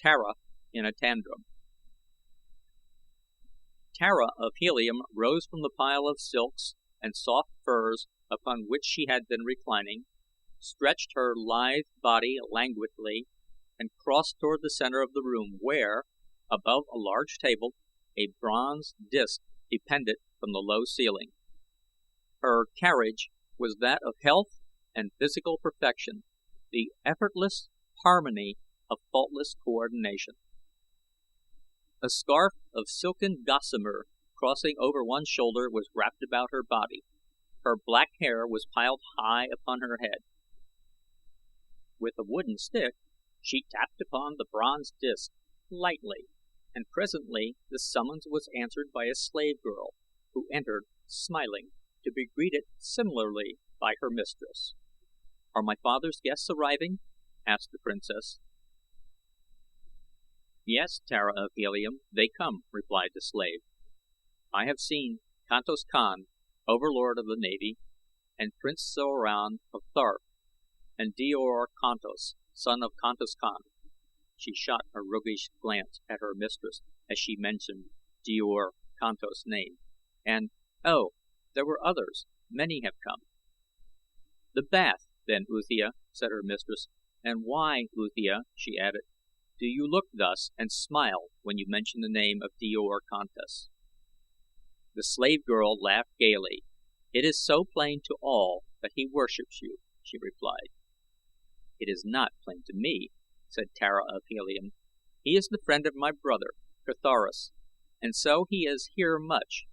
Tara in a Tantrum. Tara of Helium rose from the pile of silks and soft furs upon which she had been reclining, stretched her lithe body languidly, and crossed toward the center of the room where, above a large table, a bronze disc depended from the low ceiling. Her carriage was that of health and physical perfection, the effortless harmony of faultless coordination. A scarf of silken gossamer crossing over one shoulder was wrapped about her body. Her black hair was piled high upon her head. With a wooden stick, she tapped upon the bronze disc lightly, and presently the summons was answered by a slave girl, who entered, smiling, to be greeted similarly by her mistress. "Are my father's guests arriving?" asked the princess. "Yes, Tara of Helium, they come," replied the slave. "I have seen Kantos Kan, overlord of the navy, and Prince Soran of Tharp, and Dior Kantos, son of Kantos Kan." She shot a roguish glance at her mistress as she mentioned Dior Kantos' name. "And, oh, there were others. Many have come." "The bath, then, Uthia," said her mistress. "And why, Uthia," she added, "do you look thus and smile when you mention the name of Dior Kantos?" The slave girl laughed gaily. "It is so plain to all that he worships you," she replied. "It is not plain to me," said Tara of Helium. "He is the friend of my brother, Carthoris, and so he is here much,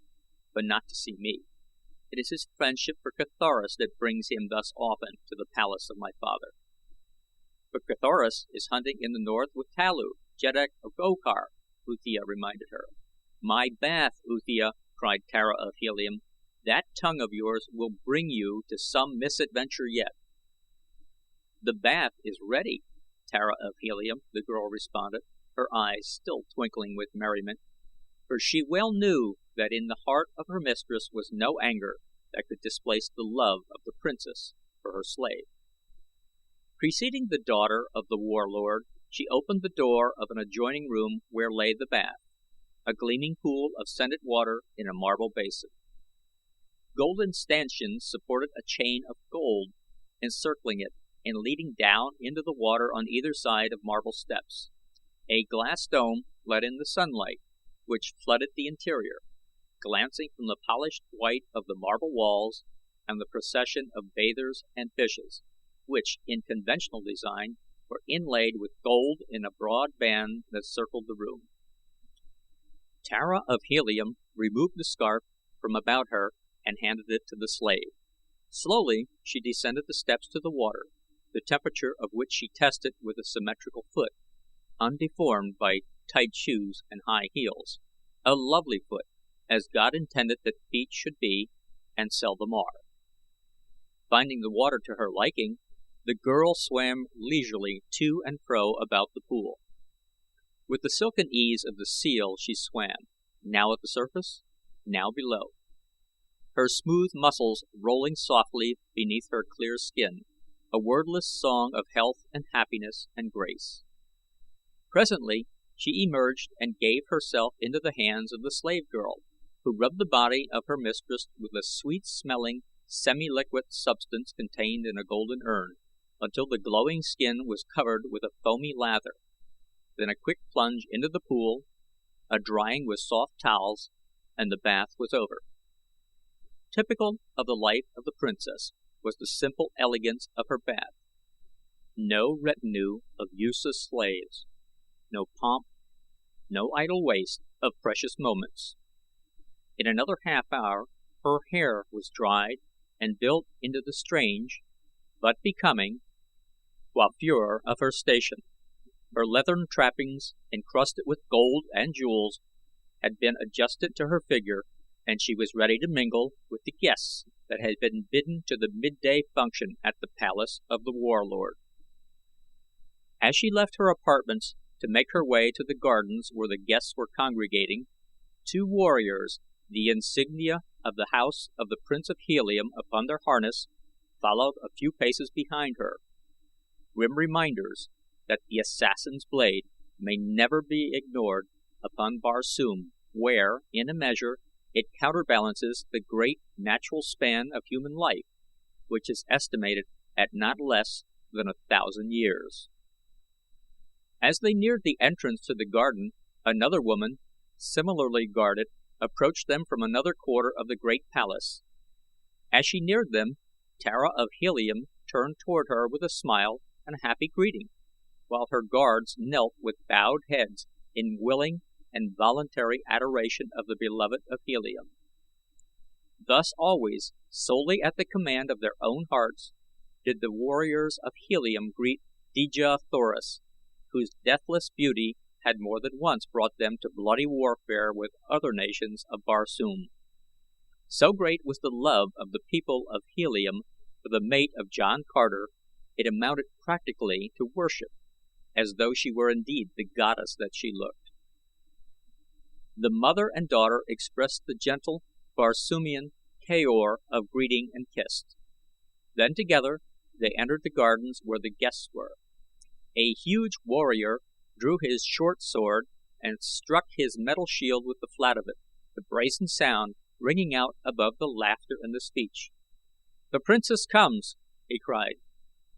but not to see me. It is his friendship for Carthoris that brings him thus often to the palace of my father." "But Carthoris is hunting in the north with Talu, Jeddak of Gathol," Uthia reminded her. "My bath, Uthia!" cried Tara of Helium. "That tongue of yours will bring you to some misadventure yet." "The bath is ready, Tara of Helium," the girl responded, her eyes still twinkling with merriment, for she well knew that in the heart of her mistress was no anger that could displace the love of the princess for her slave. Preceding the daughter of the warlord, she opened the door of an adjoining room where lay the bath, a gleaming pool of scented water in a marble basin. Golden stanchions supported a chain of gold encircling it and leading down into the water on either side of marble steps. A glass dome let in the sunlight, which flooded the interior, glancing from the polished white of the marble walls and the procession of bathers and fishes, which, in conventional design, were inlaid with gold in a broad band that circled the room. Tara of Helium removed the scarf from about her and handed it to the slave. Slowly she descended the steps to the water, the temperature of which she tested with a symmetrical foot, undeformed by tight shoes and high heels. A lovely foot, as God intended that feet should be, and seldom are. Finding the water to her liking, the girl swam leisurely to and fro about the pool. With the silken ease of the seal she swam, now at the surface, now below, her smooth muscles rolling softly beneath her clear skin, a wordless song of health and happiness and grace. Presently she emerged and gave herself into the hands of the slave girl, who rubbed the body of her mistress with a sweet-smelling, semi-liquid substance contained in a golden urn, until the glowing skin was covered with a foamy lather, then a quick plunge into the pool, a drying with soft towels, and the bath was over. Typical of the life of the princess was the simple elegance of her bath. No retinue of useless slaves, no pomp, no idle waste of precious moments. In another half hour her hair was dried and built into the strange, but becoming, coiffure of her station. Her leathern trappings, encrusted with gold and jewels, had been adjusted to her figure, and she was ready to mingle with the guests that had been bidden to the midday function at the palace of the warlord. As she left her apartments to make her way to the gardens where the guests were congregating, two warriors, the insignia of the house of the Prince of Helium upon their harness, followed a few paces behind her, grim reminders that the assassin's blade may never be ignored upon Barsoom, where, in a measure, it counterbalances the great natural span of human life, which is estimated at not less than 1,000 years. As they neared the entrance to the garden, another woman, similarly guarded, approached them from another quarter of the great palace. As she neared them, Tara of Helium turned toward her with a smile and a happy greeting, while her guards knelt with bowed heads in willing and voluntary adoration of the beloved of Helium. Thus always, solely at the command of their own hearts, did the warriors of Helium greet Dejah Thoris, whose deathless beauty had more than once brought them to bloody warfare with other nations of Barsoom. So great was the love of the people of Helium for the mate of John Carter, it amounted practically to worship, as though she were indeed the goddess that she looked. The mother and daughter expressed the gentle Barsoomian chaor of greeting and kissed. Then together they entered the gardens where the guests were. A huge warrior drew his short sword and struck his metal shield with the flat of it, the brazen sound ringing out above the laughter and the speech. "The princess comes!" he cried.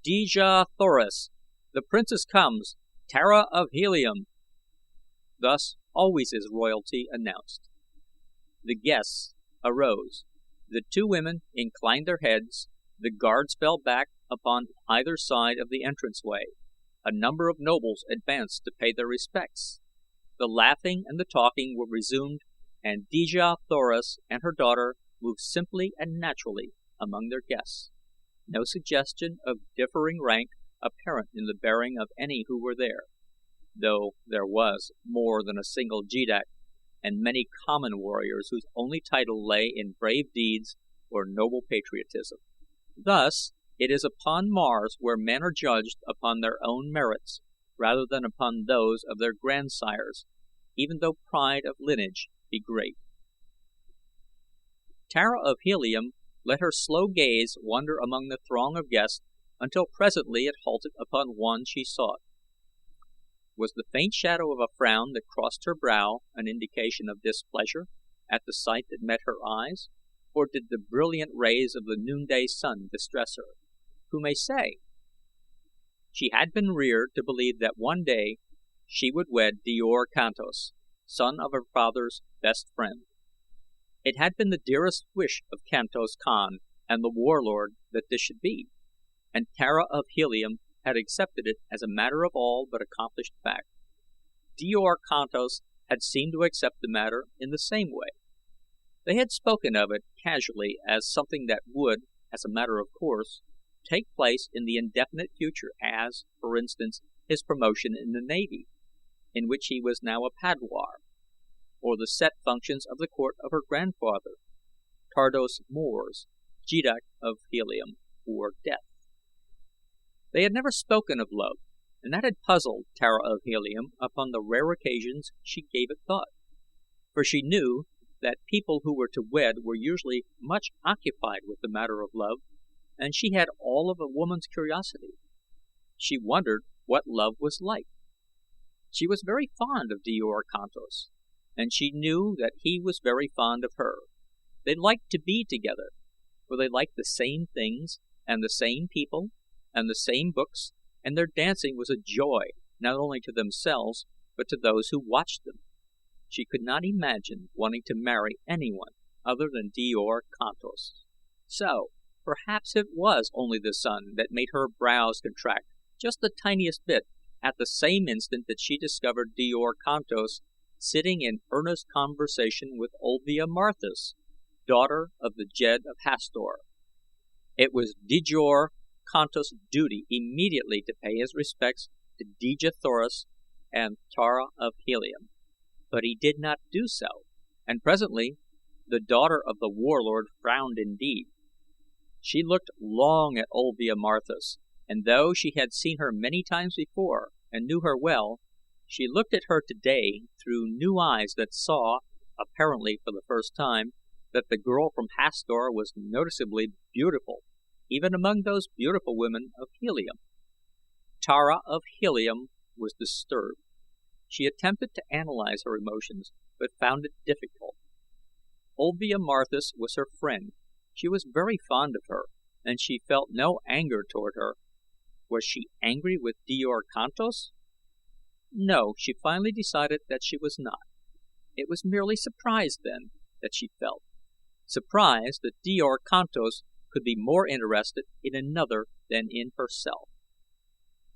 "Dejah Thoris! The princess comes! Tara of Helium!" Thus always is royalty announced. The guests arose. The two women inclined their heads, the guards fell back upon either side of the entranceway. A number of nobles advanced to pay their respects. The laughing and the talking were resumed, and Dejah Thoris and her daughter moved simply and naturally among their guests, no suggestion of differing rank apparent in the bearing of any who were there, though there was more than a single jeddak and many common warriors whose only title lay in brave deeds or noble patriotism. Thus it is upon Mars where men are judged upon their own merits rather than upon those of their grandsires, even though pride of lineage be great. Tara of Helium let her slow gaze wander among the throng of guests until presently it halted upon one she sought. Was the faint shadow of a frown that crossed her brow an indication of displeasure at the sight that met her eyes, or did the brilliant rays of the noonday sun distress her? Who may say? She had been reared to believe that one day she would wed Djor Kantos, son of her father's best friend. It had been the dearest wish of Kantos Kan and the warlord that this should be, and Tara of Helium had accepted it as a matter of all but accomplished fact. Djor Kantos had seemed to accept the matter in the same way. They had spoken of it casually as something that would, as a matter of course, take place in the indefinite future as, for instance, his promotion in the Navy, in which he was now a padwar, or the set functions of the court of her grandfather, Tardos Mors, jeddak of Helium, or death. They had never spoken of love, and that had puzzled Tara of Helium upon the rare occasions she gave it thought, for she knew that people who were to wed were usually much occupied with the matter of love, and she had all of a woman's curiosity. She wondered what love was like. She was very fond of Djor Kantos, and she knew that he was very fond of her. They liked to be together, for they liked the same things, and the same people, and the same books, and their dancing was a joy not only to themselves but to those who watched them. She could not imagine wanting to marry anyone other than Djor Kantos. So, perhaps it was only the sun that made her brows contract just the tiniest bit at the same instant that she discovered Djor Kantos sitting in earnest conversation with Olvia Marthis, daughter of the Jed of Hastor. It was Djor Kantos' duty immediately to pay his respects to Dejah Thoris and Tara of Helium, but he did not do so, and presently the daughter of the warlord frowned indeed. She looked long at Olvia Marthis, and though she had seen her many times before and knew her well, she looked at her today through new eyes that saw, apparently for the first time, that the girl from Hastor was noticeably beautiful, even among those beautiful women of Helium. Tara of Helium was disturbed. She attempted to analyze her emotions, but found it difficult. Olvia Marthis was her friend. She was very fond of her, and she felt no anger toward her. Was she angry with Djor Kantos? No, she finally decided that she was not. It was merely surprise, then, that she felt. Surprise that Djor Kantos could be more interested in another than in herself.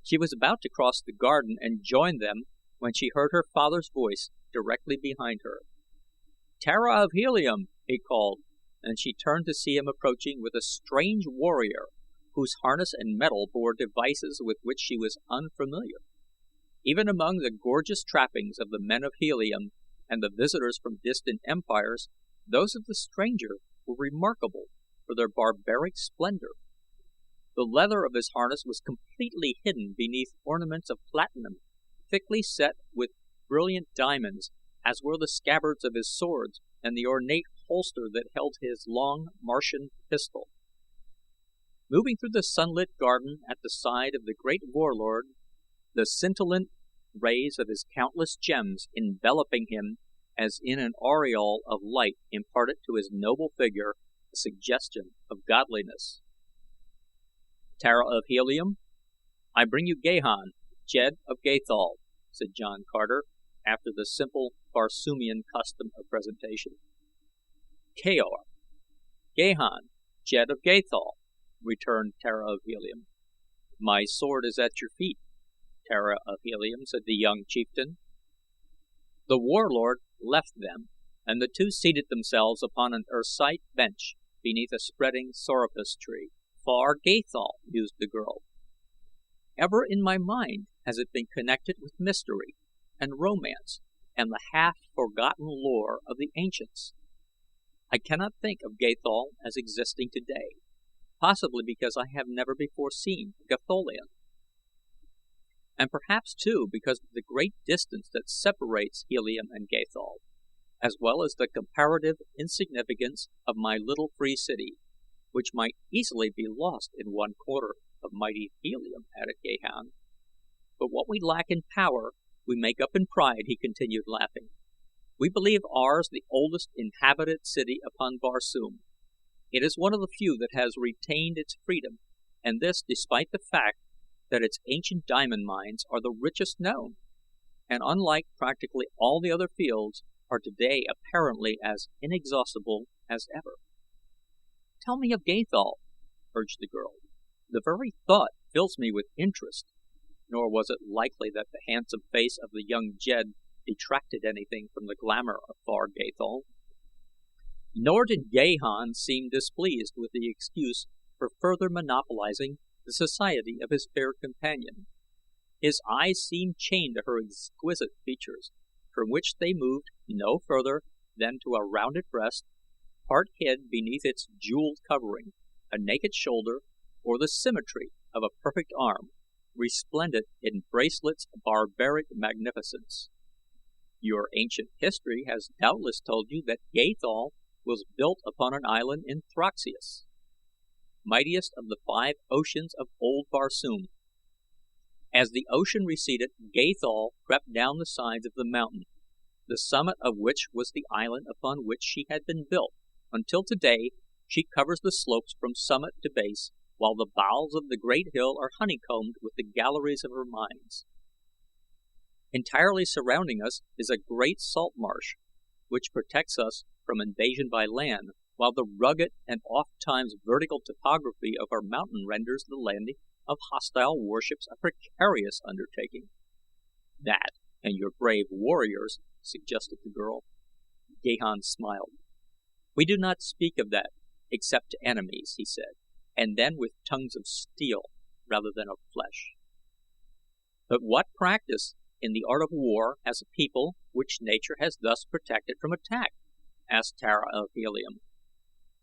She was about to cross the garden and join them when she heard her father's voice directly behind her. "Tara of Helium!" he called, and she turned to see him approaching with a strange warrior whose harness and metal bore devices with which she was unfamiliar. Even among the gorgeous trappings of the men of Helium and the visitors from distant empires, those of the stranger were remarkable for their barbaric splendor. The leather of his harness was completely hidden beneath ornaments of platinum, thickly set with brilliant diamonds, as were the scabbards of his swords and the ornate holster that held his long Martian pistol. Moving through the sunlit garden at the side of the great warlord, the scintillant rays of his countless gems enveloping him as in an aureole of light imparted to his noble figure a suggestion of godliness. "Tara of Helium, I bring you Gahan, Jed of Gathol," said John Carter, after the simple Barsoomian custom of presentation. "Kaor." "Gahan, Jed of Gathol," returned Tara of Helium. "My sword is at your feet, Tara of Helium," said the young chieftain. The warlord left them, and the two seated themselves upon an ersite bench beneath a spreading sorapus tree. "Far Gathol," mused the girl. "Ever in my mind has it been connected with mystery and romance and the half-forgotten lore of the ancients. I cannot think of Gathol as existing today, possibly because I have never before seen a Gatholian. And perhaps, too, because of the great distance that separates Helium and Gathol, as well as the comparative insignificance of my little free city, which might easily be lost in one quarter of mighty Helium," added Gahan. "But what we lack in power we make up in pride," he continued, laughing. "We believe ours the oldest inhabited city upon Barsoom. It is one of the few that has retained its freedom, and this despite the fact that its ancient diamond mines are the richest known, and unlike practically all the other fields, are today apparently as inexhaustible as ever." "Tell me of Gathol," urged the girl. "The very thought fills me with interest." Nor was it likely that the handsome face of the young Jed detracted anything from the glamour of far Gathol. Nor did Gahan seem displeased with the excuse for further monopolizing the society of his fair companion. His eyes seemed chained to her exquisite features, from which they moved no further than to a rounded breast, part hid beneath its jeweled covering, a naked shoulder, or the symmetry of a perfect arm, resplendent in bracelets of barbaric magnificence. Your ancient history has doubtless told you that Gathol was built upon an island in Throxius, mightiest of the 5 oceans of old Barsoom. As the ocean receded, Gathol crept down the sides of the mountain, the summit of which was the island upon which she had been built, until today she covers the slopes from summit to base, while the bowels of the great hill are honeycombed with the galleries of her mines. Entirely surrounding us is a great salt marsh, which protects us from invasion by land, while the rugged and oft-times vertical topography of our mountain renders the landing of hostile warships a precarious undertaking. "That, and your brave warriors," suggested the girl. Gahan smiled. "We do not speak of that except to enemies," he said, "and then with tongues of steel rather than of flesh." "But what practice in the art of war has a people which nature has thus protected from attack?" asked Tara of Helium,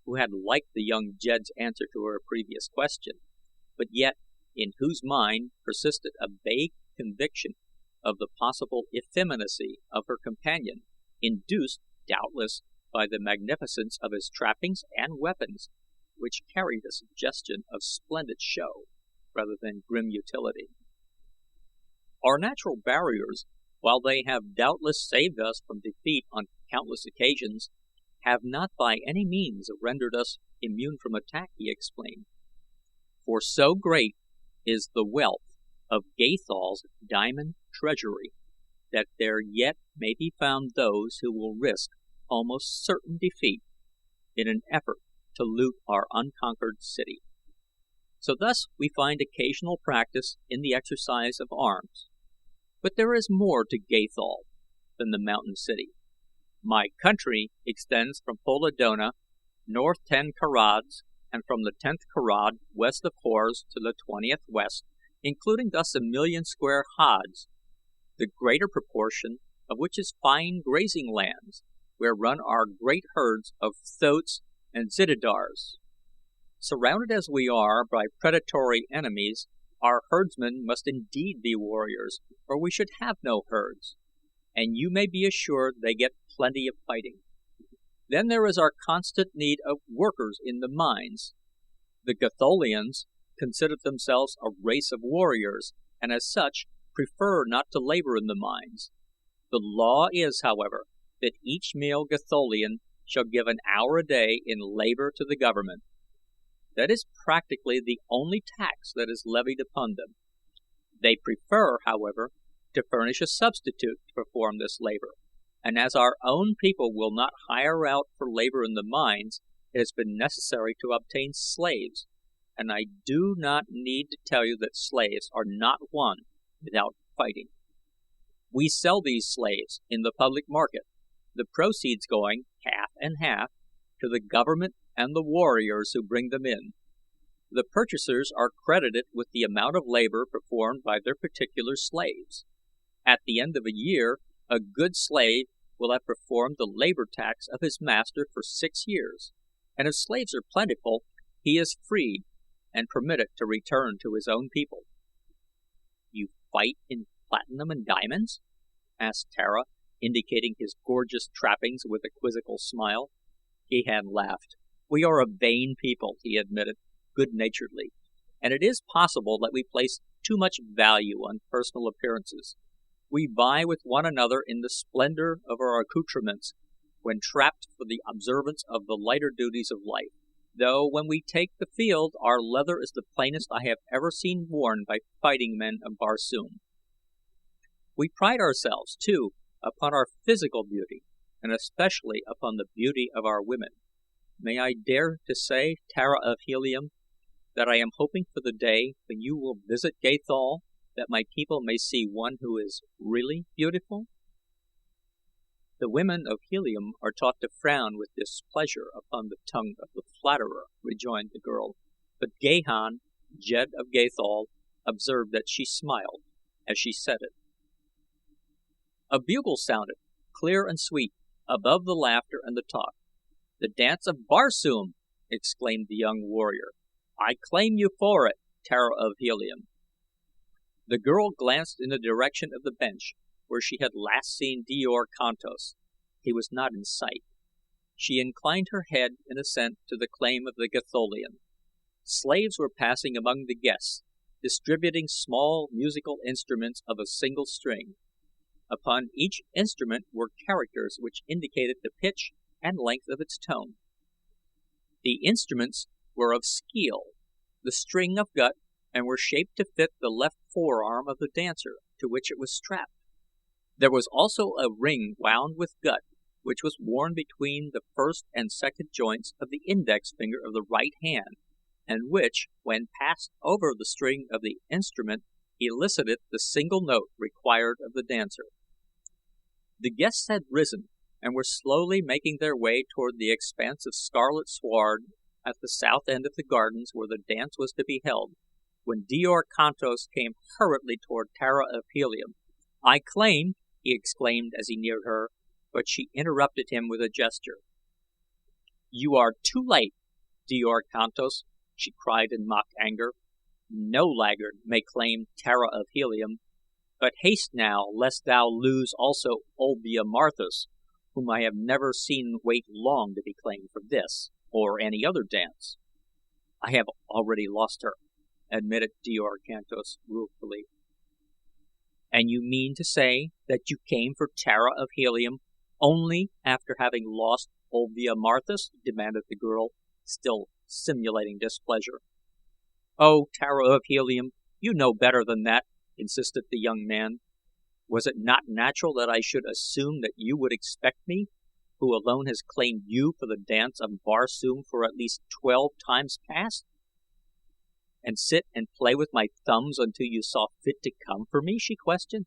who had liked the young Jed's answer to her previous question, but yet in whose mind persisted a vague conviction of the possible effeminacy of her companion, induced, doubtless, by the magnificence of his trappings and weapons, which carried a suggestion of splendid show rather than grim utility. "Our natural barriers while they have doubtless saved us from defeat on countless occasions, have not by any means rendered us immune from attack," he explained. "For so great is the wealth of Gathol's diamond treasury that there yet may be found those who will risk almost certain defeat in an effort to loot our unconquered city. So thus we find occasional practice in the exercise of arms. But there is more to Gathol than the mountain city. My country extends from Polodona, north 10 karads, and from the 10th karad west of Hors to the 20th west, including thus 1,000,000 square haads, the greater proportion of which is fine grazing lands, where run our great herds of thoats and zitidars. Surrounded as we are by predatory enemies, our herdsmen must indeed be warriors, or we should have no herds, and you may be assured they get plenty of fighting. Then there is our constant need of workers in the mines. The Gatholians consider themselves a race of warriors, and as such prefer not to labor in the mines. The law is, however, that each male Gatholian shall give an hour a day in labor to the government. That is practically the only tax that is levied upon them. They prefer, however, to furnish a substitute to perform this labor, and as our own people will not hire out for labor in the mines, it has been necessary to obtain slaves, and I do not need to tell you that slaves are not won without fighting. We sell these slaves in the public market, the proceeds going, half and half, to the government and the warriors who bring them in. The purchasers are credited with the amount of labor performed by their particular slaves. At the end of a year, a good slave will have performed the labor tax of his master for 6 years, and if slaves are plentiful, he is freed and permitted to return to his own people." "You fight in platinum and diamonds?" asked Tara, indicating his gorgeous trappings with a quizzical smile. Gahan laughed. "We are a vain people," he admitted, good-naturedly, "and it is possible that we place too much value on personal appearances. We vie with one another in the splendor of our accoutrements when trapped for the observance of the lighter duties of life, though when we take the field our leather is the plainest I have ever seen worn by fighting men of Barsoom. We pride ourselves, too, upon our physical beauty, and especially upon the beauty of our women. May I dare to say, Tara of Helium, that I am hoping for the day when you will visit Gathol, that my people may see one who is really beautiful?" "The women of Helium are taught to frown with displeasure upon the tongue of the flatterer," rejoined the girl, but Gahan, Jed of Gathol, observed that she smiled as she said it. A bugle sounded, clear and sweet, above the laughter and the talk. "The dance of Barsoom!" exclaimed the young warrior. "I claim you for it, Tara of Helium." The girl glanced in the direction of the bench where she had last seen Djor Kantos. He was not in sight. She inclined her head in assent to the claim of the Gatholian. Slaves were passing among the guests, distributing small musical instruments of a single string. Upon each instrument were characters which indicated the pitch and length of its tone. The instruments were of skeel, the string of gut, and were shaped to fit the left forearm of the dancer, to which it was strapped. There was also a ring wound with gut, which was worn between the first and second joints of the index finger of the right hand, and which, when passed over the string of the instrument, elicited the single note required of the dancer. The guests had risen, and were slowly making their way toward the expanse of scarlet sward at the south end of the gardens where the dance was to be held, when Djor Kantos came hurriedly toward Tara of Helium. "I claim," he exclaimed as he neared her, but she interrupted him with a gesture. "You are too late, Djor Kantos," she cried in mock anger. "No laggard may claim Tara of Helium, but haste now lest thou lose also Olvia Marthis, whom I have never seen wait long to be claimed for this or any other dance." "I have already lost her," admitted Djor Kantos ruefully. And you mean to say that you came for Tara of Helium only after having lost Olvia Marthas? Demanded the girl, still simulating displeasure. Oh, Tara of Helium, you know better than that, insisted the young man. Was it not natural that I should assume that you would expect me, who alone has claimed you for the dance of Barsoom for at least 12 times past? And sit and play with my thumbs until you saw fit to come for me? She questioned.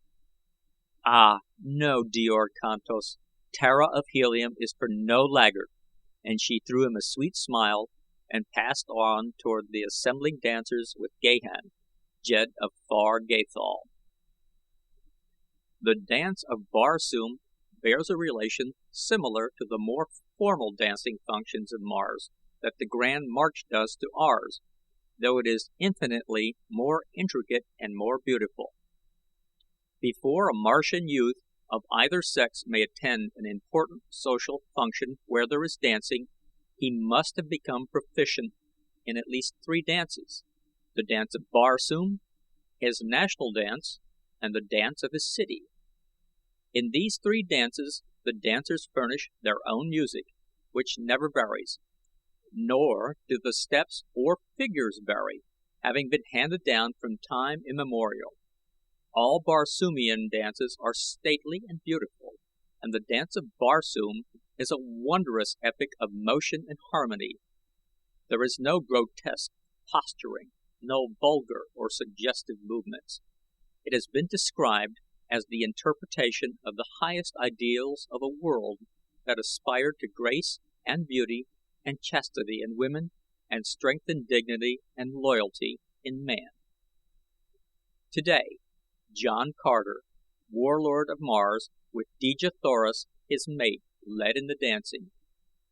Ah, no, Djor Kantos. Tara of Helium is for no laggard, and she threw him a sweet smile and passed on toward the assembling dancers with Gahan, Jed of Gathol. The dance of Barsoom bears a relation similar to the more formal dancing functions of Mars that the Grand March does to ours, though it is infinitely more intricate and more beautiful. Before a Martian youth of either sex may attend an important social function where there is dancing, he must have become proficient in at least 3 dances: the dance of Barsoom, his national dance, and the dance of his city. In these 3 dances the dancers furnish their own music, which never varies, nor do the steps or figures vary, having been handed down from time immemorial. All Barsoomian dances are stately and beautiful, and the dance of Barsoom is a wondrous epic of motion and harmony. There is no grotesque posturing, no vulgar or suggestive movements. It has been described as the interpretation of the highest ideals of a world that aspired to grace and beauty and chastity in women and strength and dignity and loyalty in man. Today, John Carter, warlord of Mars, with Dejah Thoris, his mate, led in the dancing,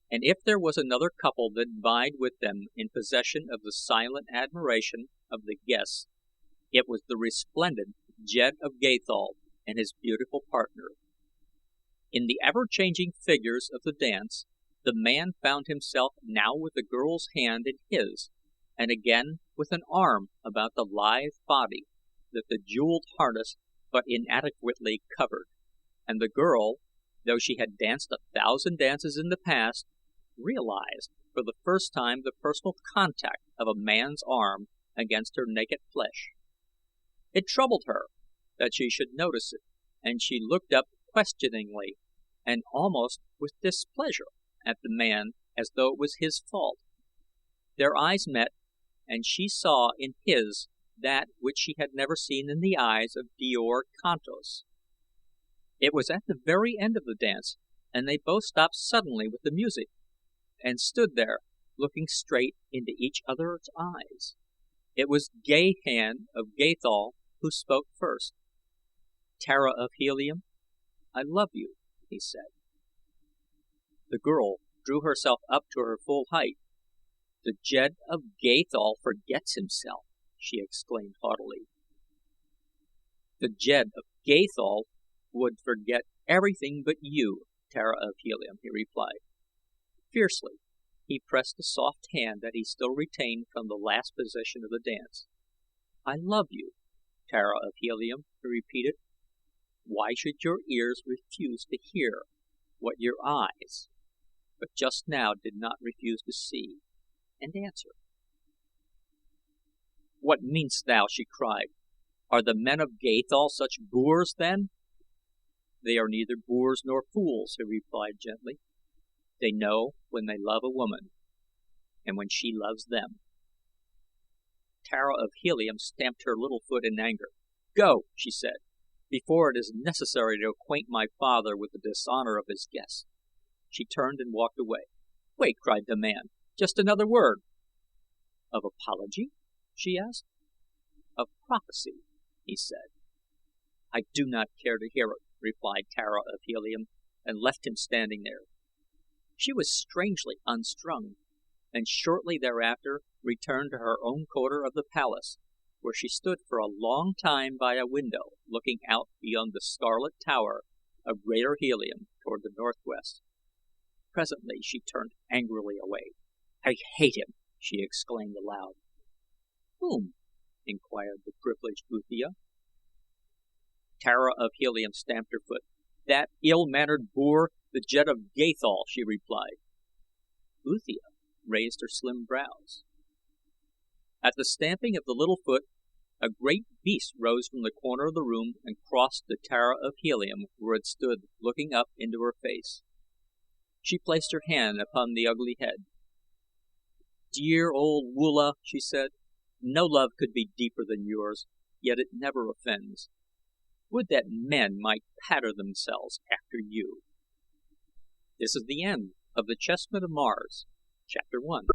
and if there was another couple that vied with them in possession of the silent admiration of the guests, it was the resplendent Jed of Gathol and his beautiful partner. In the ever-changing figures of the dance, the man found himself now with the girl's hand in his, and again with an arm about the lithe body that the jeweled harness but inadequately covered, and the girl, though she had danced 1,000 dances in the past, realized for the first time the personal contact of a man's arm against her naked flesh. It troubled her that she should notice it, and she looked up questioningly and almost with displeasure at the man as though it was his fault. Their eyes met, and she saw in his that which she had never seen in the eyes of Djor Kantos. It was at the very end of the dance, and they both stopped suddenly with the music, and stood there looking straight into each other's eyes. It was Gahan of Gathol who spoke first. "Tara of Helium, I love you," he said. The girl drew herself up to her full height. "The Jed of Gathol forgets himself," she exclaimed haughtily. "The Jed of Gathol would forget everything but you, Tara of Helium," he replied. Fiercely, he pressed the soft hand that he still retained from the last position of the dance. "I love you, Tara of Helium," he repeated. "Why should your ears refuse to hear what your eyes but just now did not refuse to see and answer?" "What meanest thou?" she cried. "Are the men of Gathol such boors, then?" "They are neither boors nor fools," he replied gently. "They know when they love a woman, and when she loves them." Tara of Helium stamped her little foot in anger. "Go," she said, "before it is necessary to acquaint my father with the dishonor of his guest." She turned and walked away. "Wait," cried the man. "Just another word." "Of apology?" she asked. "Of prophecy," he said. "I do not care to hear it," replied Tara of Helium, and left him standing there. She was strangely unstrung, and shortly thereafter returned to her own quarter of the palace, where she stood for a long time by a window looking out beyond the scarlet tower of Greater Helium toward the northwest. Presently she turned angrily away. "I hate him!" she exclaimed aloud. "Whom?" inquired the privileged Uthia. Tara of Helium stamped her foot. "That ill-mannered boor, the Jed of Gathol," she replied. Uthia raised her slim brows. At the stamping of the little foot, a great beast rose from the corner of the room and crossed to Tara of Helium, where it stood looking up into her face. She placed her hand upon the ugly head. "Dear old Woola," she said, "no love could be deeper than yours, yet it never offends. Would that men might pattern themselves after you." This is the end of the Chessmen of Mars, Chapter 1.